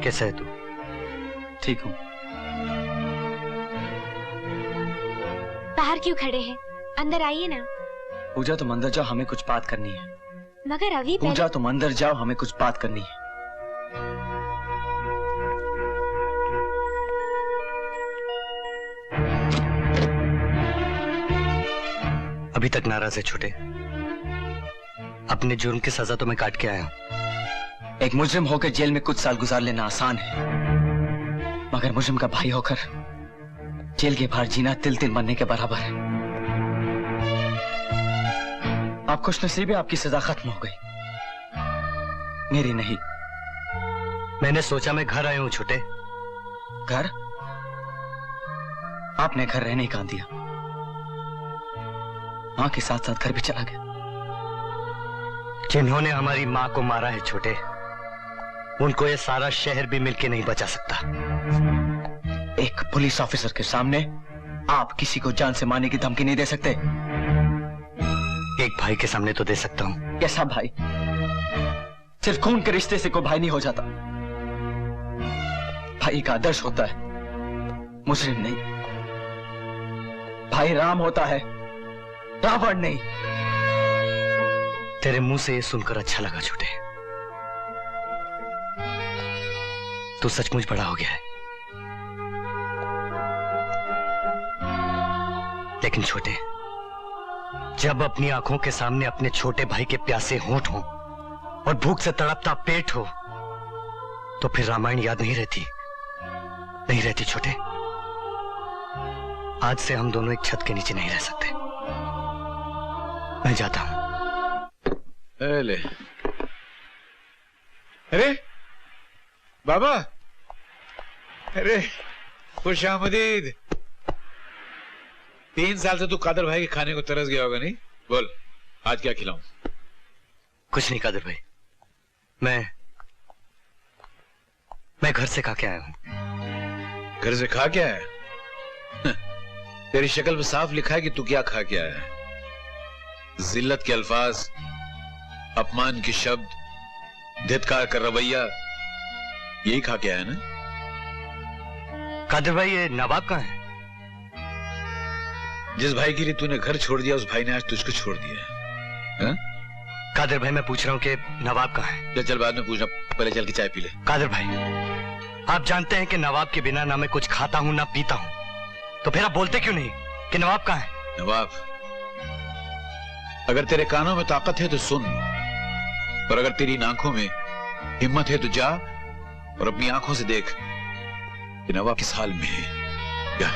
कैसा है तू? ठीक हूँ। बाहर क्यों खड़े हैं? अंदर आइए ना। पूजा तुम अंदर जाओ, हमें कुछ बात करनी है। मगर अभी पूजा तुम अंदर जाओ, हमें कुछ बात करनी है। अभी तक नाराज है छोटे? अपने जुर्म की सजा तो मैं काट के आया हूं। एक मुजरिम होकर जेल में कुछ साल गुजार लेना आसान है, मगर मुजरिम का भाई होकर जेल के बाहर जीना तिल तिल मरने के बराबर है। आप खुशनसीब है, आपकी सजा खत्म हो गई, मेरी नहीं। मैंने सोचा मैं घर आया हूं छोटे। घर? आपने घर रहने ही कहां दिया? मां के साथ साथ घर भी चला गया। जिन्होंने हमारी मां को मारा है छोटे, उनको ये सारा शहर भी मिलके नहीं बचा सकता। एक पुलिस ऑफिसर के सामने आप किसी को जान से मारने की धमकी नहीं दे सकते। एक भाई के सामने तो दे सकता हूं। कैसा भाई? सिर्फ खून के रिश्ते से कोई भाई नहीं हो जाता। भाई का आदर्श होता है, मुजरिम नहीं। भाई राम होता है, रावण नहीं। तेरे मुंह से ये सुनकर अच्छा लगा छोटे। तू सचमुच बड़ा हो गया है। लेकिन छोटे, जब अपनी आंखों के सामने अपने छोटे भाई के प्यासे होंठ हो और भूख से तड़पता पेट हो, तो फिर रामायण याद नहीं रहती? नहीं रहती छोटे। आज से हम दोनों एक छत के नीचे नहीं रह सकते। मैं जाता हूं। ले। अरे बाबा, अरे खुश आमदीद। 3 साल से तू कादर भाई के खाने को तरस गया होगा, नहीं? बोल, आज क्या खिलाऊं? कुछ नहीं कादर भाई, मैं घर से खा के आया हूं। घर से खा के आया? तेरी शक्ल पे साफ लिखा है कि तू क्या खा के आया है। जिल्लत के अल्फाज, अपमान के शब्द, धिक्कार का रवैया, यही खा के आया ना? कादर भाई, ये नवाब कहाँ है? जिस भाई के लिए तूने घर छोड़ दिया, उस भाई ने आज तुझको छोड़ दिया है। कादर भाई, मैं पूछ रहा हूँ कि नवाब कहाँ है? चल बाद में पूछना, पहले चल के चाय पी ले। कादर भाई, आप जानते हैं कि नवाब के बिना ना मैं कुछ खाता हूं ना पीता हूं, तो फिर आप बोलते क्यों नहीं कि नवाब कहाँ है? नवाब, अगर तेरे कानों में ताकत है तो सुन, और अगर तेरी आंखों में हिम्मत है तो जा और अपनी आंखों से देख कि नवाब किस हाल में है। क्या?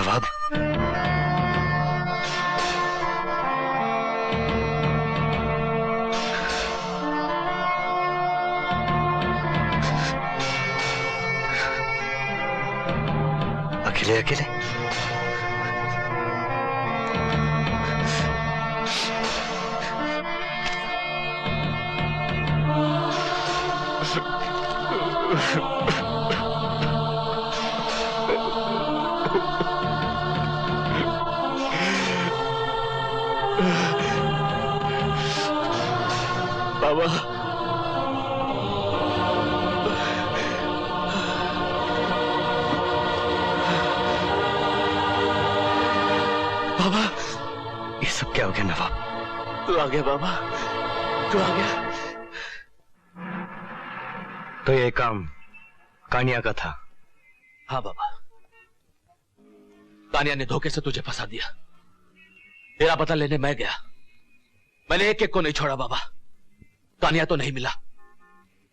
नवाब, अकेले अकेले बाबा, बाबा, ये सब क्या हो गया नवाब? तू आ गया बाबा, तू आ गया। तो ये काम कानिया का था? हाँ बाबा, कानिया ने धोखे से तुझे फंसा दिया। तेरा पता लेने मैं गया, मैंने एक एक को नहीं छोड़ा बाबा। कानिया तो नहीं मिला,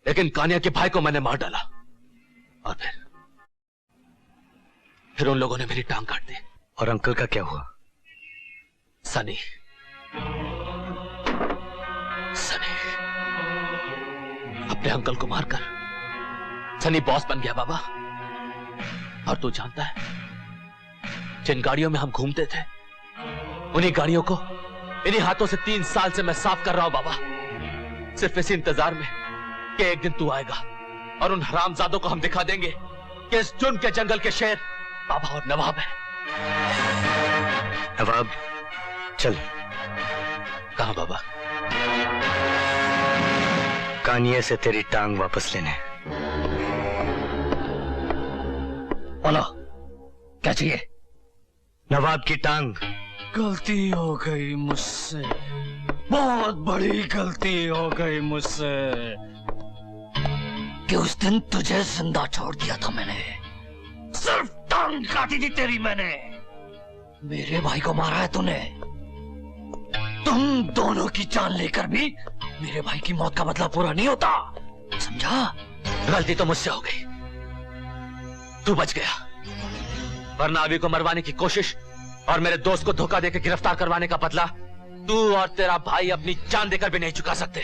लेकिन कानिया के भाई को मैंने मार डाला। और फिर उन लोगों ने मेरी टांग काट दी। और अंकल का क्या हुआ? सनी अपने अंकल को मारकर सनी बॉस बन गया बाबा। और तू जानता है, जिन गाड़ियों में हम घूमते थे, उन्हीं गाड़ियों को इन्हीं हाथों से 3 साल से मैं साफ कर रहा हूं बाबा, सिर्फ इसी इंतजार में कि एक दिन तू आएगा और उन हरामजादों को हम दिखा देंगे कि इस जुर्म के जंगल के शेर बाबा और नवाब है। नवाब, चल। कहां बाबा? कानिया से तेरी टांग वापस लेने। बोलो, क्या चाहिए? नवाब की टांग। गलती हो गई मुझसे, बहुत बड़ी गलती हो गई मुझसे कि उस दिन तुझे जिंदा छोड़ दिया था मैंने। सिर्फ टांग काटी थी तेरी मैंने। मेरे भाई को मारा है तूने। तुम दोनों की जान लेकर भी मेरे भाई की मौत का बदला पूरा नहीं होता, समझा? गलती तो मुझसे हो गई, तू बच गया, वरना अभी को मरवाने की कोशिश और मेरे दोस्त को धोखा देकर गिरफ्तार करवाने का बदला तू और तेरा भाई अपनी जान देकर भी नहीं चुका सकते।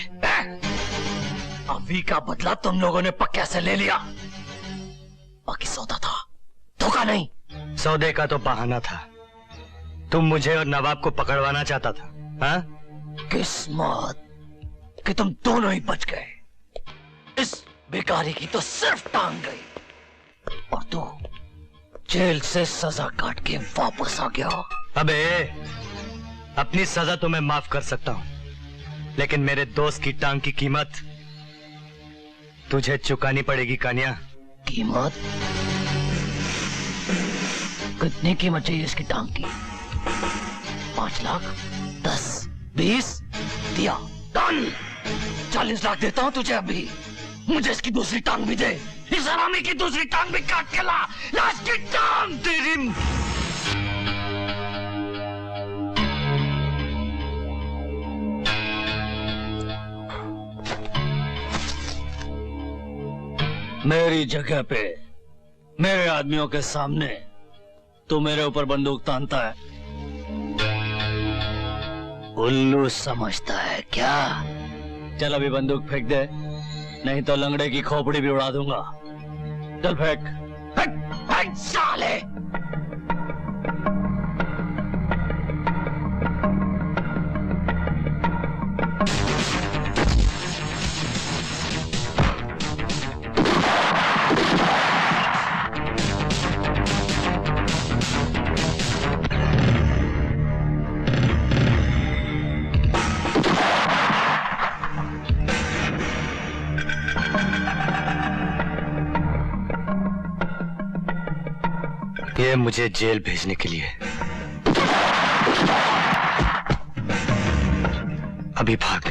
अभी का बदला तुम लोगों ने पक्के से ले लिया, बाकी सौदा था, धोखा नहीं। सौदे का तो बहाना था, तुम मुझे और नवाब को पकड़वाना चाहता था। हाँ? किस्मत कि तुम दोनों ही बच गए। इस बेकारी की तो सिर्फ टांग गई और तू जेल से सजा काट के वापस आ गया। अबे, अपनी सजा तो मैं माफ कर सकता हूं, लेकिन मेरे दोस्त की टांग की कीमत तुझे चुकानी पड़ेगी कानिया। कीमत? कितनी कीमत चाहिए इसकी टांग की? 5 लाख, 10, 20 दिया, डन। 40 लाख देता हूं तुझे अभी। मुझे इसकी दूसरी टांग भी दे, इस हरामी की दूसरी टांग भी काट के ला। लाश की टांग तेरी। मेरी जगह पे, मेरे आदमियों के सामने तू मेरे ऊपर बंदूक तानता है, उल्लू समझता है क्या? चल अभी बंदूक फेंक दे, नहीं तो लंगड़े की खोपड़ी भी उड़ा दूंगा। चल फेंक, फेंक, फेंक साले। ये मुझे जेल भेजने के लिए। अभी भाग,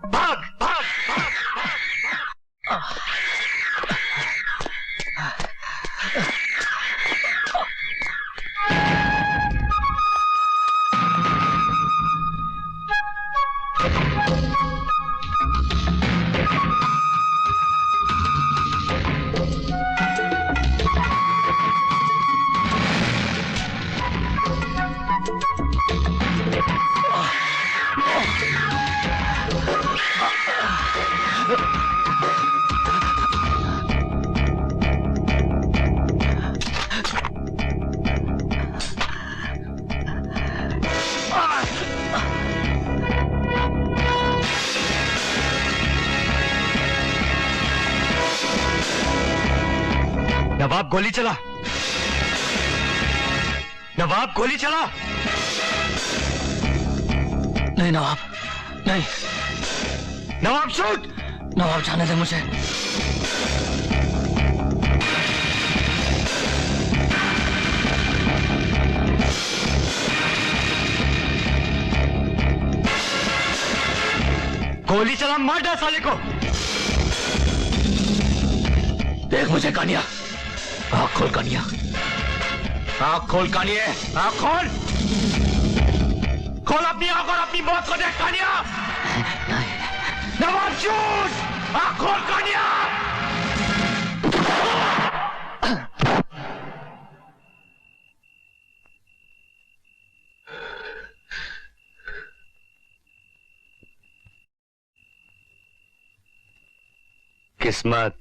भाग, भाग, भाग। नवाब गोली चला, नवाब गोली चला। नहीं नवाब, नहीं नवाब शूट। नवाब, जाने दे मुझे। गोली चला, मार डाल साले को। देख मुझे कानिया, आँख खोल कानिया, आँख खोल कानिया, आँख खोल, खोल अपनी आंख और अपनी मौत को देख कानिया। नवाब शूट, आंख खोल कानिया। किस्मत